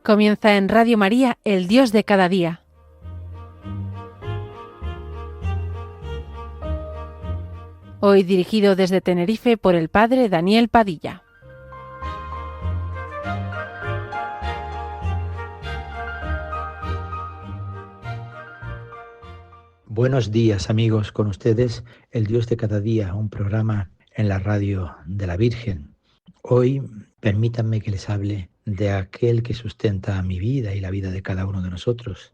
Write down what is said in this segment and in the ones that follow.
Comienza en Radio María, El Dios de cada día. Hoy dirigido desde Tenerife por el Padre Daniel Padilla. Buenos días, amigos, con ustedes El Dios de cada día, un programa en la radio de la Virgen. Hoy permítanme que les hable de aquel que sustenta mi vida y la vida de cada uno de nosotros,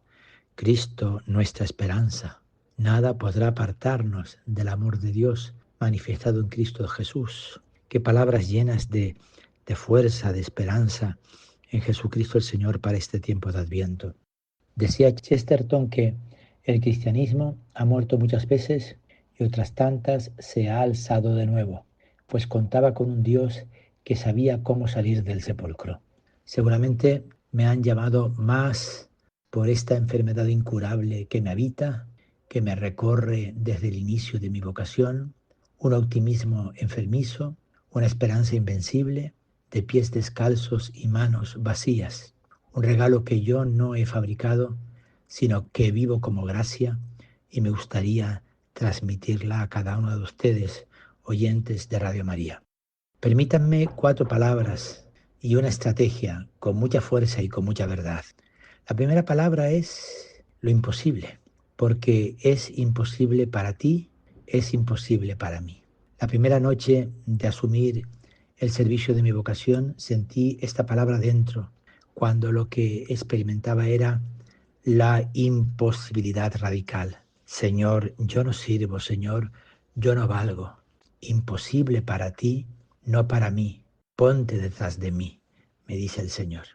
Cristo, nuestra esperanza. Nada podrá apartarnos del amor de Dios manifestado en Cristo Jesús. Qué palabras llenas de fuerza, de esperanza en Jesucristo el Señor para este tiempo de Adviento. Decía Chesterton que el cristianismo ha muerto muchas veces y otras tantas se ha alzado de nuevo, pues contaba con un Dios que sabía cómo salir del sepulcro. Seguramente me han llamado más por esta enfermedad incurable que me habita, que me recorre desde el inicio de mi vocación, un optimismo enfermizo, una esperanza invencible, de pies descalzos y manos vacías, un regalo que yo no he fabricado, sino que vivo como gracia y me gustaría transmitirla a cada uno de ustedes, oyentes de Radio María. Permítanme 4 palabras y una estrategia con mucha fuerza y con mucha verdad. La primera palabra es lo imposible, porque es imposible para ti, es imposible para mí. La primera noche de asumir el servicio de mi vocación sentí esta palabra dentro, cuando lo que experimentaba era la imposibilidad radical. Señor, yo no sirvo, Señor, yo no valgo. Imposible para ti, no para mí. Ponte detrás de mí, me dice el Señor.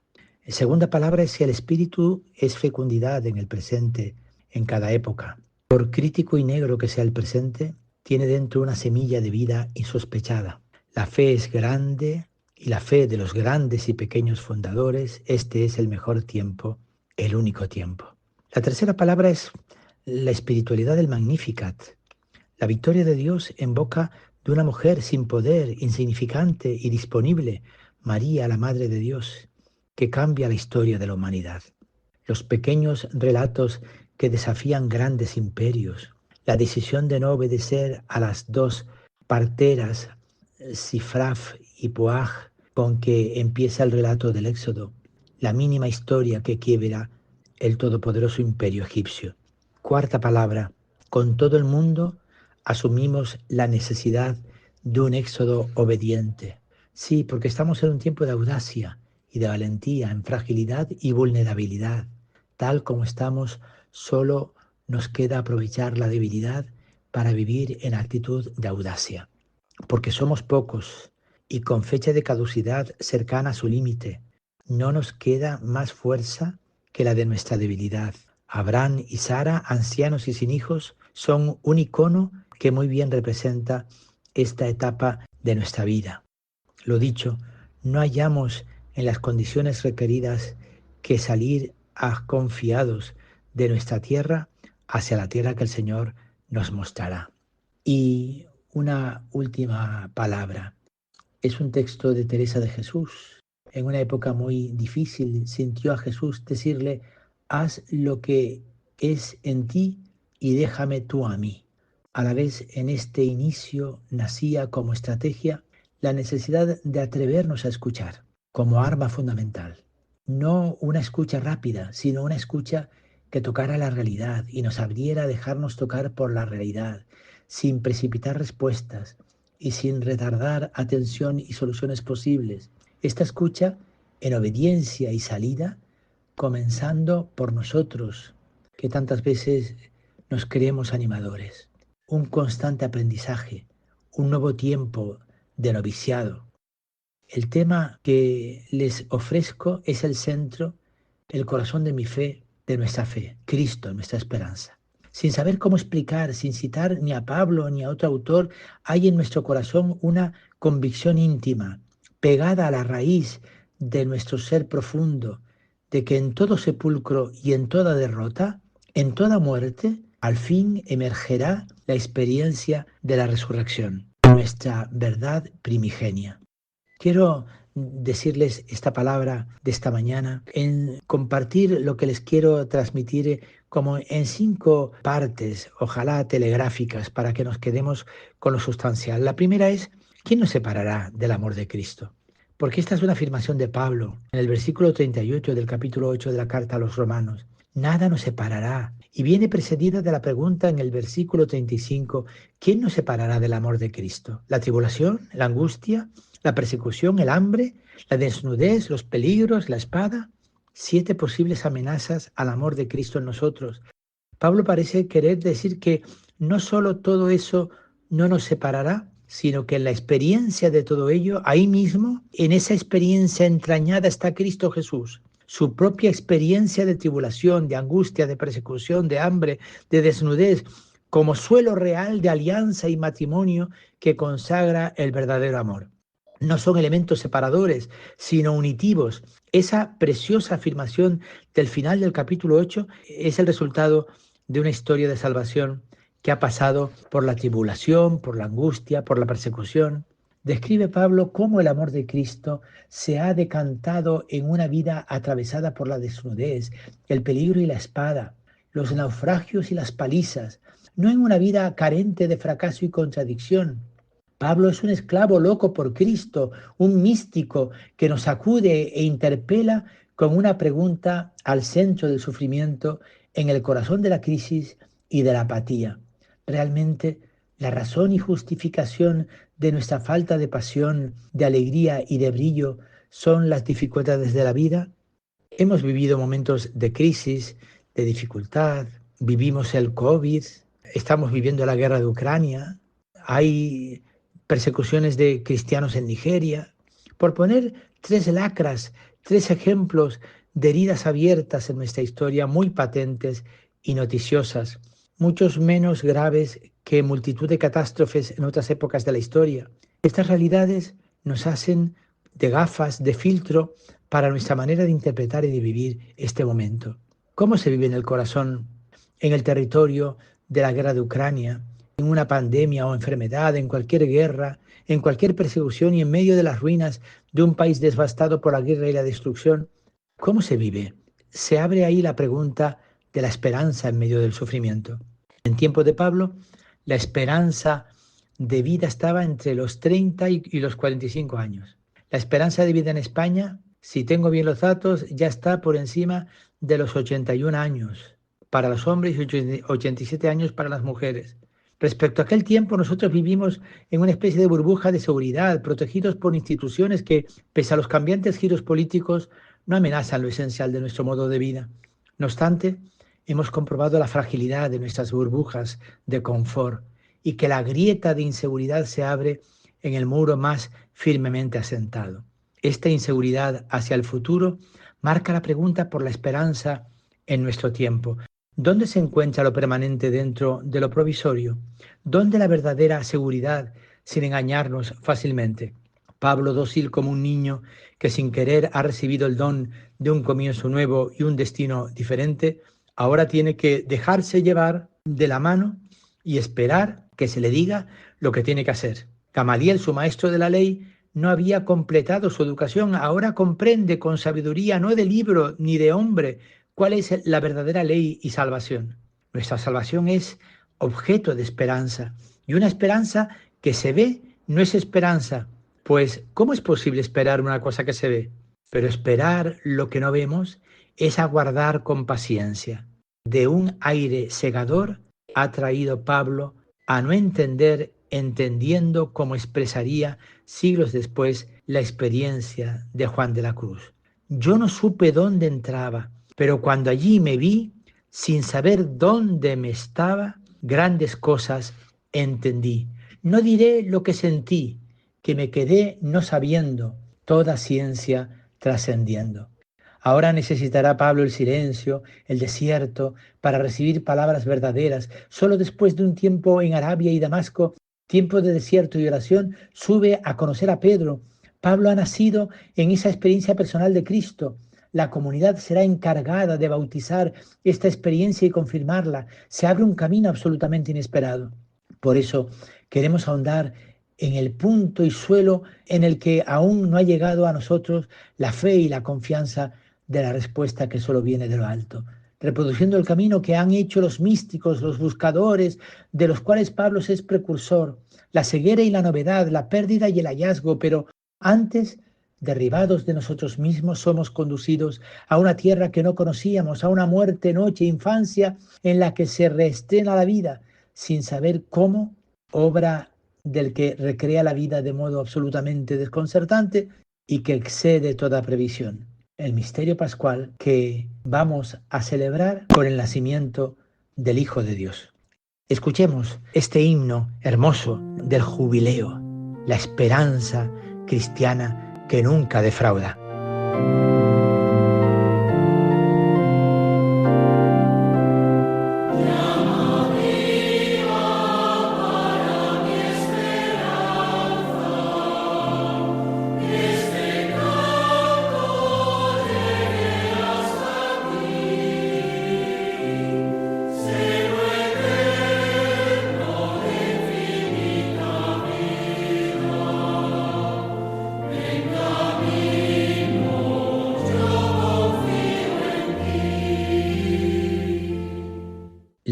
La segunda palabra es que el Espíritu es fecundidad en el presente, en cada época. Por crítico y negro que sea el presente, tiene dentro una semilla de vida insospechada. La fe es grande y la fe de los grandes y pequeños fundadores, este es el mejor tiempo, el único tiempo. La tercera palabra es la espiritualidad del Magnificat. La victoria de Dios en boca de una mujer sin poder, insignificante y disponible, María, la Madre de Dios, que cambia la historia de la humanidad. Los pequeños relatos que desafían grandes imperios, la decisión de no obedecer a las 2 parteras, Sifraf y Puaj, con que empieza el relato del Éxodo, la mínima historia que quiebra el todopoderoso imperio egipcio. Cuarta palabra, con todo el mundo asumimos la necesidad de un éxodo obediente. Sí, porque estamos en un tiempo de audacia y de valentía, en fragilidad y vulnerabilidad. Tal como estamos, solo nos queda aprovechar la debilidad para vivir en actitud de audacia. Porque somos pocos y con fecha de caducidad cercana a su límite, no nos queda más fuerza que la de nuestra debilidad. Abraham y Sara, ancianos y sin hijos, son un icono que muy bien representa esta etapa de nuestra vida. Lo dicho, no hallamos en las condiciones requeridas que salir confiados de nuestra tierra hacia la tierra que el Señor nos mostrará. Y una última palabra. Es un texto de Teresa de Jesús. En una época muy difícil sintió a Jesús decirle: haz lo que es en ti y déjame tú a mí. A la vez, en este inicio nacía como estrategia la necesidad de atrevernos a escuchar como arma fundamental. No una escucha rápida, sino una escucha que tocara la realidad y nos abriera a dejarnos tocar por la realidad, sin precipitar respuestas y sin retardar atención y soluciones posibles. Esta escucha en obediencia y salida, comenzando por nosotros, que tantas veces nos creemos animadores. Un constante aprendizaje, un nuevo tiempo de noviciado. El tema que les ofrezco es el centro, el corazón de mi fe, de nuestra fe, Cristo, nuestra esperanza. Sin saber cómo explicar, sin citar ni a Pablo ni a otro autor, hay en nuestro corazón una convicción íntima, pegada a la raíz de nuestro ser profundo, de que en todo sepulcro y en toda derrota, en toda muerte, al fin emergerá la experiencia de la resurrección, nuestra verdad primigenia. Quiero decirles esta palabra de esta mañana, en compartir lo que les quiero transmitir como en 5 partes, ojalá telegráficas, para que nos quedemos con lo sustancial. La primera es, ¿quién nos separará del amor de Cristo? Porque esta es una afirmación de Pablo en el versículo 38 del capítulo 8 de la carta a los Romanos. Nada nos separará. Y viene precedida de la pregunta en el versículo 35, ¿quién nos separará del amor de Cristo? ¿La tribulación, la angustia, la persecución, el hambre, la desnudez, los peligros, la espada? 7 posibles amenazas al amor de Cristo en nosotros. Pablo parece querer decir que no solo todo eso no nos separará, sino que en la experiencia de todo ello, ahí mismo, en esa experiencia entrañada está Cristo Jesús. Su propia experiencia de tribulación, de angustia, de persecución, de hambre, de desnudez, como suelo real de alianza y matrimonio que consagra el verdadero amor. No son elementos separadores, sino unitivos. Esa preciosa afirmación del final del capítulo 8 es el resultado de una historia de salvación que ha pasado por la tribulación, por la angustia, por la persecución. Describe Pablo cómo el amor de Cristo se ha decantado en una vida atravesada por la desnudez, el peligro y la espada, los naufragios y las palizas, no en una vida carente de fracaso y contradicción. Pablo es un esclavo loco por Cristo, un místico que nos acude e interpela con una pregunta al centro del sufrimiento, en el corazón de la crisis y de la apatía. Realmente, la razón y justificación de nuestra falta de pasión, de alegría y de brillo son las dificultades de la vida. Hemos vivido momentos de crisis, de dificultad, vivimos el COVID, estamos viviendo la guerra de Ucrania, hay persecuciones de cristianos en Nigeria. Por poner 3 lacras, 3 ejemplos de heridas abiertas en nuestra historia muy patentes y noticiosas, muchos menos graves que multitud de catástrofes en otras épocas de la historia. Estas realidades nos hacen de gafas, de filtro para nuestra manera de interpretar y de vivir este momento. ¿Cómo se vive en el corazón, en el territorio de la guerra de Ucrania, en una pandemia o enfermedad, en cualquier guerra, en cualquier persecución y en medio de las ruinas de un país devastado por la guerra y la destrucción? ¿Cómo se vive? Se abre ahí la pregunta de la esperanza en medio del sufrimiento. En tiempo de Pablo, la esperanza de vida estaba entre los 30 y los 45 años. La esperanza de vida en España, si tengo bien los datos, ya está por encima de los 81 años para los hombres y 87 años para las mujeres. Respecto a aquel tiempo, nosotros vivimos en una especie de burbuja de seguridad, protegidos por instituciones que, pese a los cambiantes giros políticos, no amenazan lo esencial de nuestro modo de vida. No obstante, hemos comprobado la fragilidad de nuestras burbujas de confort y que la grieta de inseguridad se abre en el muro más firmemente asentado. Esta inseguridad hacia el futuro marca la pregunta por la esperanza en nuestro tiempo. ¿Dónde se encuentra lo permanente dentro de lo provisorio? ¿Dónde la verdadera seguridad sin engañarnos fácilmente? Pablo, dócil como un niño que sin querer ha recibido el don de un comienzo nuevo y un destino diferente, ahora tiene que dejarse llevar de la mano y esperar que se le diga lo que tiene que hacer. Gamaliel, su maestro de la ley, no había completado su educación, ahora comprende con sabiduría, no de libro ni de hombre, cuál es la verdadera ley y salvación. Nuestra salvación es objeto de esperanza, y una esperanza que se ve no es esperanza, pues ¿cómo es posible esperar una cosa que se ve? Pero esperar lo que no vemos es aguardar con paciencia. De un aire cegador ha traído Pablo a no entender, entendiendo cómo expresaría siglos después la experiencia de Juan de la Cruz. Yo no supe dónde entraba, pero cuando allí me vi, sin saber dónde me estaba, grandes cosas entendí. No diré lo que sentí, que me quedé no sabiendo, toda ciencia trascendiendo. Ahora necesitará Pablo el silencio, el desierto, para recibir palabras verdaderas. Solo después de un tiempo en Arabia y Damasco, tiempo de desierto y oración, sube a conocer a Pedro. Pablo ha nacido en esa experiencia personal de Cristo. La comunidad será encargada de bautizar esta experiencia y confirmarla. Se abre un camino absolutamente inesperado. Por eso queremos ahondar en el punto y suelo en el que aún no ha llegado a nosotros la fe y la confianza de la respuesta que solo viene de lo alto, reproduciendo el camino que han hecho los místicos, los buscadores, de los cuales Pablo es precursor, la ceguera y la novedad, la pérdida y el hallazgo, pero antes, derribados de nosotros mismos, somos conducidos a una tierra que no conocíamos, a una muerte, noche, infancia, en la que se reestrena la vida, sin saber cómo, obra del que recrea la vida de modo absolutamente desconcertante y que excede toda previsión. El misterio pascual que vamos a celebrar con el nacimiento del Hijo de Dios. Escuchemos este himno hermoso del jubileo, la esperanza cristiana que nunca defrauda.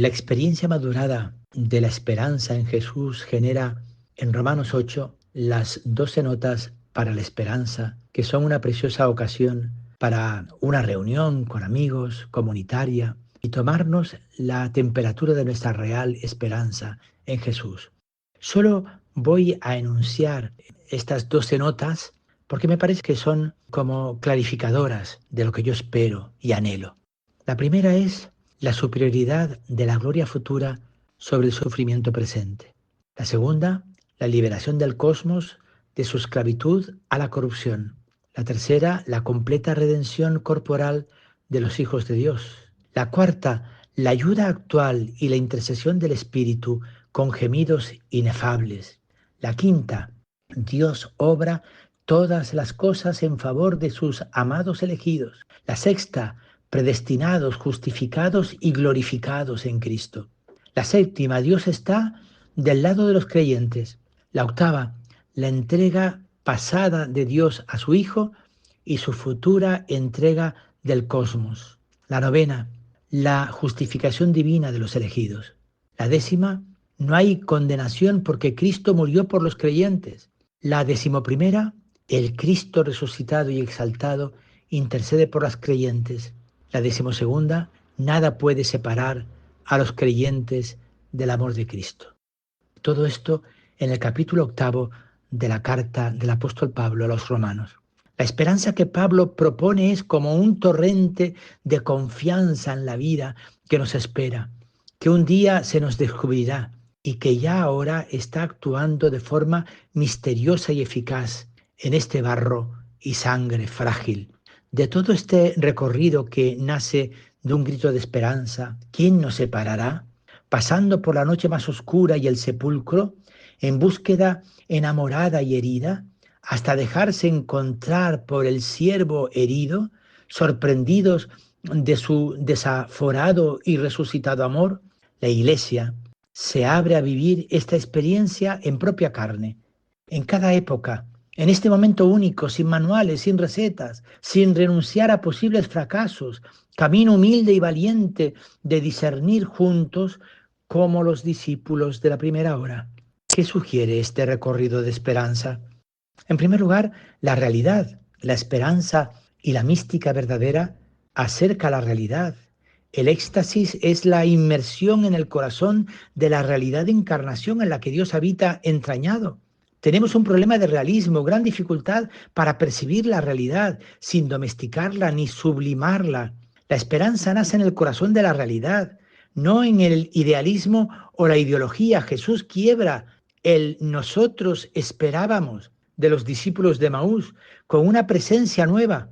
La experiencia madurada de la esperanza en Jesús genera en Romanos 8 las 12 notas para la esperanza, que son una preciosa ocasión para una reunión con amigos, comunitaria, y tomarnos la temperatura de nuestra real esperanza en Jesús. Solo voy a enunciar estas 12 notas porque me parece que son como clarificadoras de lo que yo espero y anhelo. La primera es la superioridad de la gloria futura sobre el sufrimiento presente. La segunda, la liberación del cosmos de su esclavitud a la corrupción. La tercera, la completa redención corporal de los hijos de Dios. La cuarta, la ayuda actual y la intercesión del Espíritu con gemidos inefables. La quinta, Dios obra todas las cosas en favor de sus amados elegidos. La sexta, predestinados, justificados y glorificados en Cristo. La séptima, Dios está del lado de los creyentes. La octava, la entrega pasada de Dios a su Hijo y su futura entrega del cosmos. La novena, la justificación divina de los elegidos. La décima, no hay condenación porque Cristo murió por los creyentes. La decimoprimera, el Cristo resucitado y exaltado intercede por los creyentes. La decimosegunda, nada puede separar a los creyentes del amor de Cristo. Todo esto en el capítulo 8 de la carta del apóstol Pablo a los romanos. La esperanza que Pablo propone es como un torrente de confianza en la vida que nos espera, que un día se nos descubrirá y que ya ahora está actuando de forma misteriosa y eficaz en este barro y sangre frágil. De todo este recorrido que nace de un grito de esperanza, ¿quién nos separará? Pasando por la noche más oscura y el sepulcro, en búsqueda enamorada y herida, hasta dejarse encontrar por el siervo herido, sorprendidos de su desaforado y resucitado amor, la Iglesia se abre a vivir esta experiencia en propia carne, en cada época, en este momento único, sin manuales, sin recetas, sin renunciar a posibles fracasos, camino humilde y valiente de discernir juntos como los discípulos de la primera hora. ¿Qué sugiere este recorrido de esperanza? En primer lugar, la realidad, la esperanza y la mística verdadera acerca a la realidad. El éxtasis es la inmersión en el corazón de la realidad de encarnación en la que Dios habita entrañado. Tenemos un problema de realismo, gran dificultad para percibir la realidad sin domesticarla ni sublimarla. La esperanza nace en el corazón de la realidad, no en el idealismo o la ideología. Jesús quiebra el nosotros esperábamos de los discípulos de Emaús con una presencia nueva.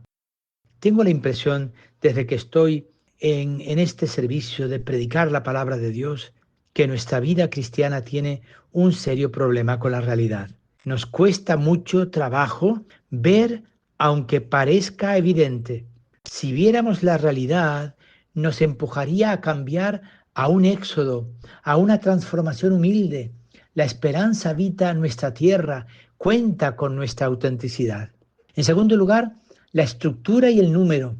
Tengo la impresión, desde que estoy en este servicio de predicar la palabra de Dios, que nuestra vida cristiana tiene un serio problema con la realidad. Nos cuesta mucho trabajo ver, aunque parezca evidente. Si viéramos la realidad, nos empujaría a cambiar a un éxodo, a una transformación humilde, La esperanza habita nuestra tierra, cuenta con nuestra autenticidad. En segundo lugar, la estructura y el número.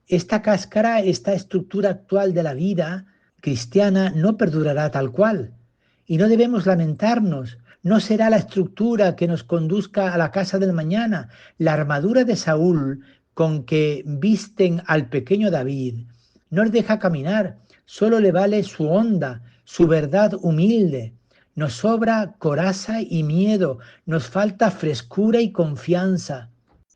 Esta cáscara, esta estructura actual de la vida cristiana no perdurará tal cual. Y no debemos lamentarnos. No será la estructura que nos conduzca a la casa del mañana. La armadura de Saúl con que visten al pequeño David no le deja caminar, solo le vale su onda, su verdad humilde. Nos sobra coraza y miedo, nos falta frescura y confianza.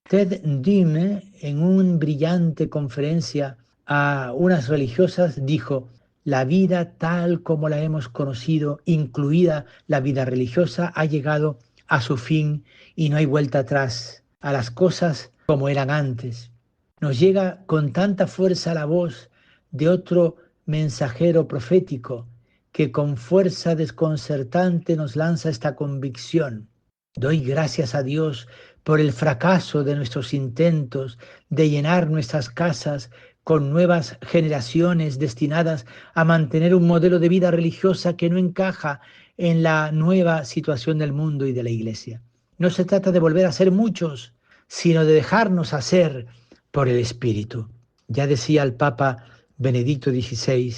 Ted Dime, en una brillante conferencia a unas religiosas, dijo: la vida tal como la hemos conocido, incluida la vida religiosa, ha llegado a su fin y no hay vuelta atrás a las cosas como eran antes. Nos llega con tanta fuerza la voz de otro mensajero profético que con fuerza desconcertante nos lanza esta convicción. Doy gracias a Dios por el fracaso de nuestros intentos de llenar nuestras casas con nuevas generaciones destinadas a mantener un modelo de vida religiosa que no encaja en la nueva situación del mundo y de la Iglesia. No se trata de volver a ser muchos, sino de dejarnos hacer por el Espíritu. Ya decía el Papa Benedicto XVI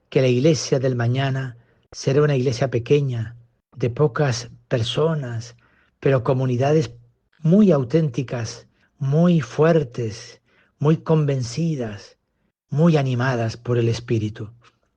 que la Iglesia del mañana será una iglesia pequeña, de pocas personas, pero comunidades muy auténticas, muy fuertes, muy convencidas, muy animadas por el Espíritu.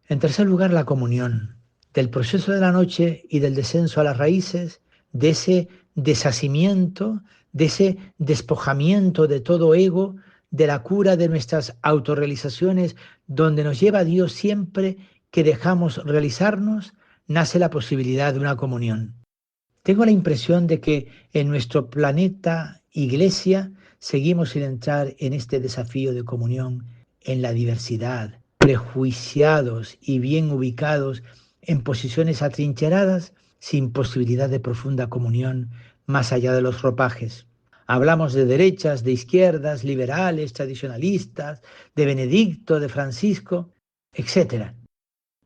En tercer lugar, la comunión. Del proceso de la noche y del descenso a las raíces, de ese deshacimiento, de ese despojamiento de todo ego, de la cura de nuestras autorrealizaciones, donde nos lleva Dios siempre que dejamos realizarnos, nace la posibilidad de una comunión. Tengo la impresión de que en nuestro planeta Iglesia seguimos sin entrar en este desafío de comunión en la diversidad, prejuiciados y bien ubicados en posiciones atrincheradas, sin posibilidad de profunda comunión más allá de los ropajes. Hablamos de derechas, de izquierdas, liberales, tradicionalistas, de Benedicto, de Francisco, etc.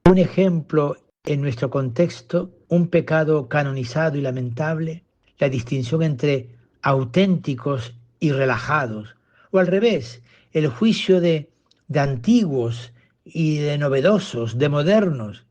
Un ejemplo en nuestro contexto, un pecado canonizado y lamentable, la distinción entre auténticos y relajados, o al revés, el juicio de antiguos y de novedosos, de modernos.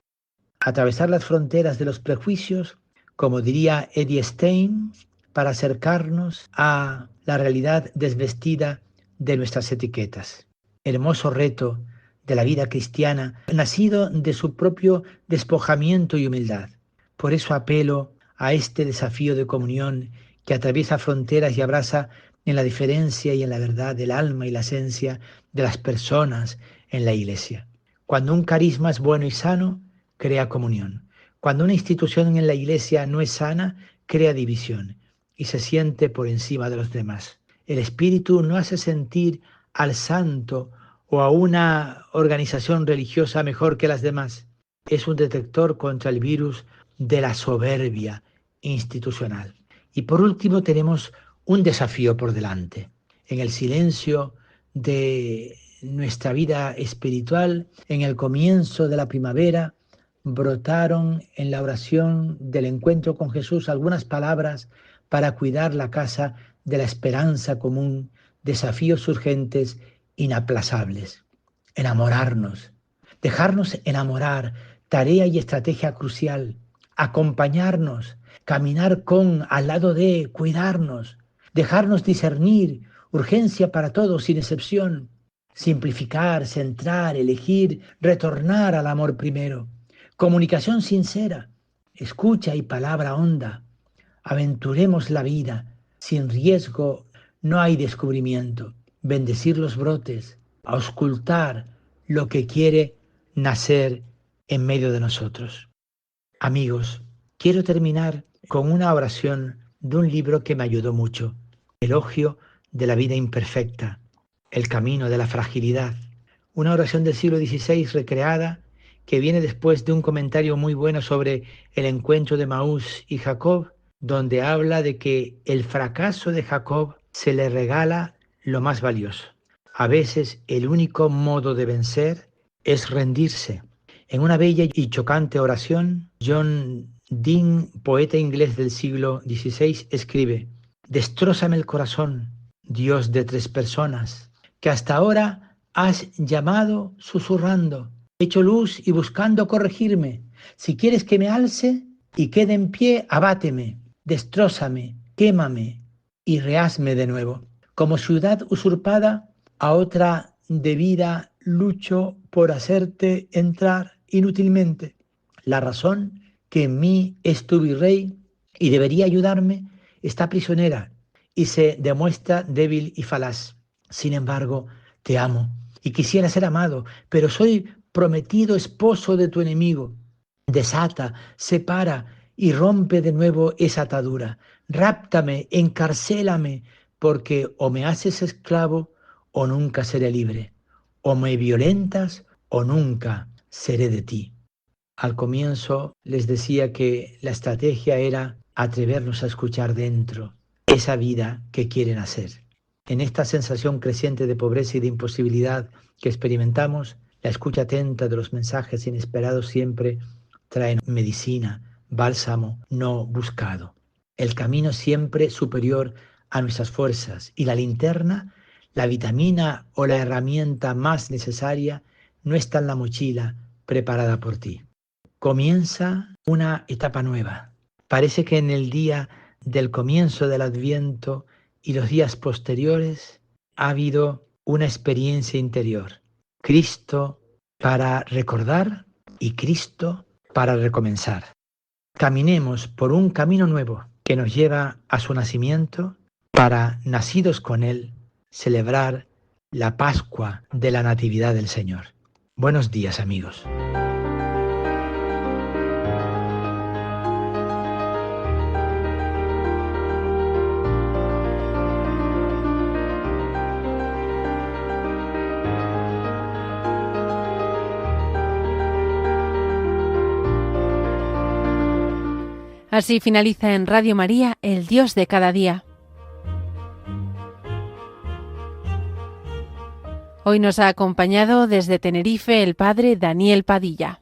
Atravesar las fronteras de los prejuicios, como diría Eddie Stein, para acercarnos a la realidad desvestida de nuestras etiquetas. Hermoso reto de la vida cristiana, nacido de su propio despojamiento y humildad. Por eso apelo a este desafío de comunión que atraviesa fronteras y abraza en la diferencia y en la verdad del alma y la esencia de las personas en la Iglesia. Cuando un carisma es bueno y sano, crea comunión. Cuando una institución en la Iglesia no es sana, crea división y se siente por encima de los demás. El Espíritu no hace sentir al santo o a una organización religiosa mejor que las demás. Es un detector contra el virus de la soberbia institucional. Y por último tenemos un desafío por delante. En el silencio de nuestra vida espiritual, en el comienzo de la primavera, brotaron en la oración del encuentro con Jesús algunas palabras para cuidar la casa de la esperanza común, desafíos urgentes, inaplazables. Enamorarnos, dejarnos enamorar, tarea y estrategia crucial. Acompañarnos, caminar con, al lado de, cuidarnos, dejarnos discernir, urgencia para todos sin excepción. Simplificar, centrar, elegir, retornar al amor primero. Comunicación sincera, escucha y palabra honda. Aventuremos la vida, sin riesgo no hay descubrimiento. Bendecir los brotes, auscultar lo que quiere nacer en medio de nosotros. Amigos, quiero terminar con una oración de un libro que me ayudó mucho, Elogio de la vida imperfecta, el camino de la fragilidad. Una oración del siglo XVI recreada que viene después de un comentario muy bueno sobre el encuentro de Maús y Jacob, donde habla de que el fracaso de Jacob se le regala lo más valioso. A veces el único modo de vencer es rendirse. En una bella y chocante oración, John Dean, poeta inglés del siglo XVI, escribe: «Destrózame el corazón, Dios de tres personas, que hasta ahora has llamado susurrando, hecho luz y buscando corregirme. Si quieres que me alce y quede en pie, abáteme, destrózame, quémame y rehazme de nuevo. Como ciudad usurpada, a otra debida lucho por hacerte entrar inútilmente. La razón que en mí es tu virrey y debería ayudarme está prisionera y se demuestra débil y falaz. Sin embargo, te amo y quisiera ser amado, pero soy prometido esposo de tu enemigo. Desata, separa y rompe de nuevo esa atadura. Ráptame, encarcélame, porque o me haces esclavo o nunca seré libre. O me violentas o nunca seré de ti». Al comienzo les decía que la estrategia era atrevernos a escuchar dentro esa vida que quieren hacer. En esta sensación creciente de pobreza y de imposibilidad que experimentamos, la escucha atenta de los mensajes inesperados siempre traen medicina, bálsamo no buscado. El camino siempre superior a nuestras fuerzas y la linterna, la vitamina o la herramienta más necesaria, no está en la mochila preparada por ti. Comienza una etapa nueva. Parece que en el día del comienzo del Adviento y los días posteriores ha habido una experiencia interior. Cristo para recordar y Cristo para recomenzar. Caminemos por un camino nuevo que nos lleva a su nacimiento para, nacidos con Él, celebrar la Pascua de la Natividad del Señor. Buenos días, amigos. Así finaliza en Radio María, El Dios de cada día. Hoy nos ha acompañado desde Tenerife el padre Daniel Padilla.